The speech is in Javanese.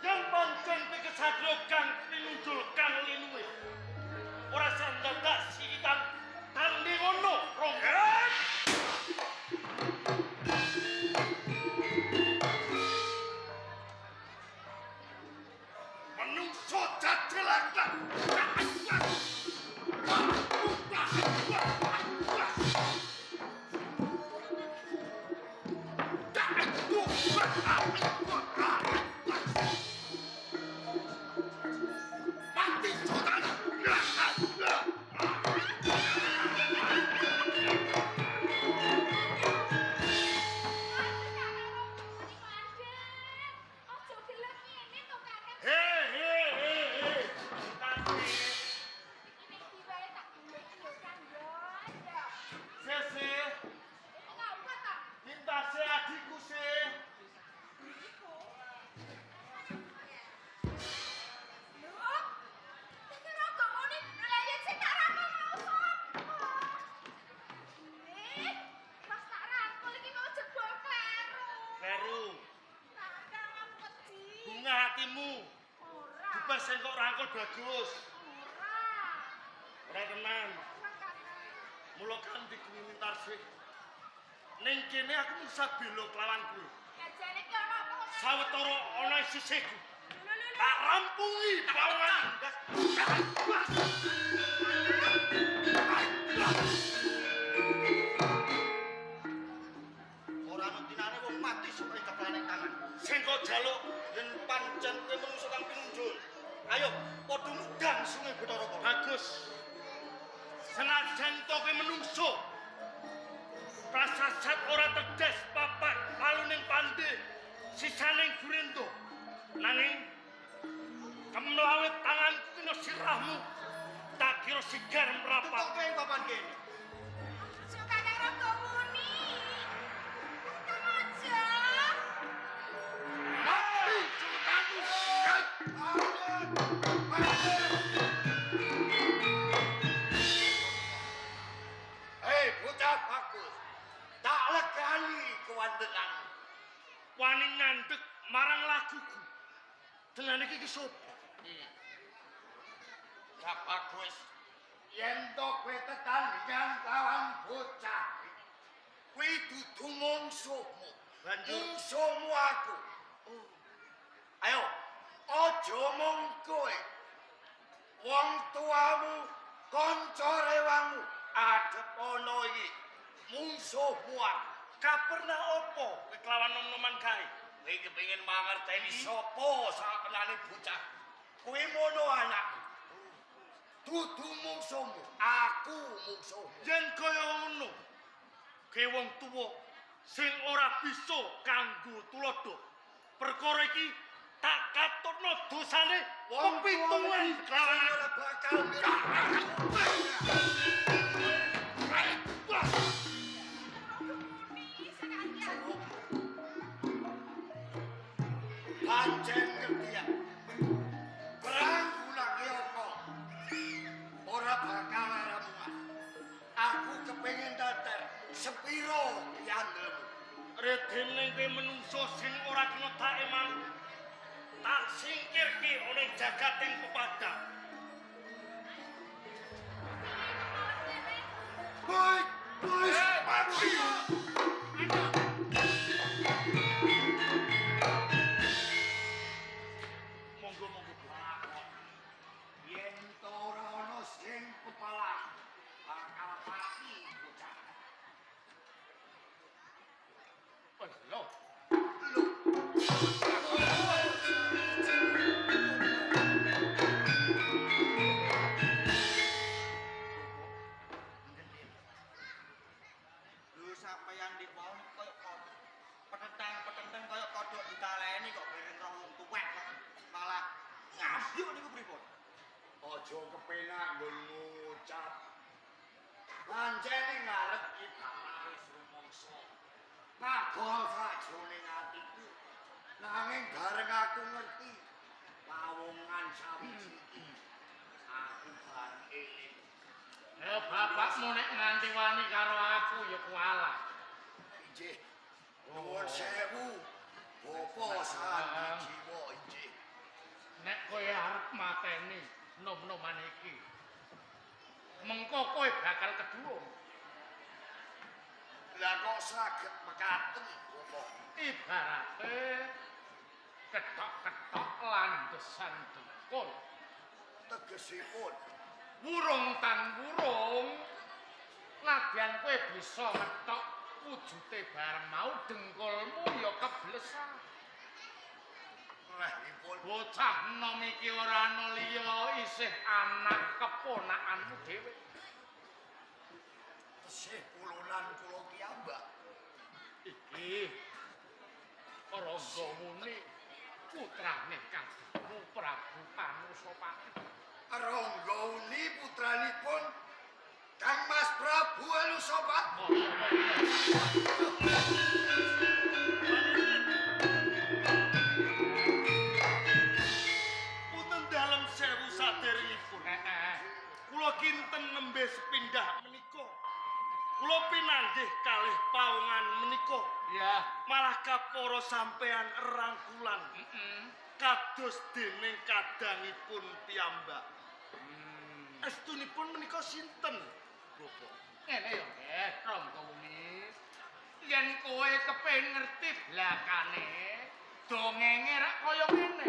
yang pancen kesatria kang pinunjul kang linuwih. Ora sandadak sikitan tanding ngono, Ronggo. Menungso jajelakan. Bagus. Ora tenan. Mula kan dikuwi tarsih. Ning kene aku bisa bela kelawanku. Jane ki ana apa? Sawetara ana sisihku. Tak rampungi bawangan. Ora nutinane wong mati sok keplaning tangan. Sing kok jaluk yen pancen kowe menungso kang pinunjul. Ayo, padha mudhang Sungai Bathara. Bagus. Senajan to kowe menungso. Prasasat ora tedes papak paluning pande sisaning gurento. Nanging kemlawet tanganku kena sirahmu. Tak kira sigar merapat. Kok kowe papan kene? Suka karo komuni. Aja. Mati sultanku. Hei, bocah bagus. Tak legani kewandenan. Wani ngandhek marang laguku. Dengan iki sapa? Ya bagus. Yen to kowe tetandingan lawan bocah. Kuwi dudu mungsuhmu. Mungsuhmu aku. Ayo, aja mung kowe. Wong tuamu, kanca rewangmu adep ana iki. Mungsuhmu aku. Kaperna opo kowe kelawan nom-noman kae? Kowe kepengin mangerteni sapa sakenane bocah. Kowe mono anakku. Dudu mungsuhmu, aku mungsuhmu. Yen kaya ngono, kowe wong tuwa sing ora bisa kanggo tulodo. Perkara iki tak katutno dosane wong pitungan kelawan ora bakal pancen ngerti ya. Perang gunake apa? Ora bakal ramuan. Aku kepengin datar sepiro yandelmu. Redene kowe menungso sing ora kena tak emang. Tak singkirke ana jagating pepadang. Baik, mati. Monggo. Yen to ora ana sing kepala bakal mati bocah. Lho. Sampeyan di bawah koyo petentang koyo kodhok ditaleni kok bareng roh wong tuwek malah ngabyuk niku pripun? Aja kepenak nggon ngucap. Pancene ngarep iki wis rumangsa. Magol sajroning atiku. Nanging bareng aku ngerti pawongan sawiji aku bareng eling. Bapakmu nek nganti wani karo aku ya kualah. Injih. Nuwun sewu. Bapa sandi jiwa injih. pateni nom-noman iki. Mengko kowe bakal kedhuwung. Lah kok saged mekaten, Bapak? Ibarate ketok-ketok landesan dengkul. Tegesipun Wurung tan wurung nadyan kowe bisa ngetok wujute bareng mau dengkulmu ya keblesah. rahipun Bocah enom iki ora ana liya isih anak keponakanmu dhewe. tesih pulunan kula piyambak. Iki Rangga Muni putrane Kadhamu Prabu Panusapati. Rangga Uni putranipun Kang Mas Prabu Anusapati. Punten dalem sewu saderengipun. Kula kinten nembe sepindah menika. Kula pinanggih kalih pawongan menika. Ya. Malah kapara sampean rangkulan. Kados dening kadangipun piyambak. Estunipun menika sinten, Bapak? Ngene ya, nggih, Rangga Muni. Yen kowe kepengin ngerti blakane, dongenge rak kaya ngene.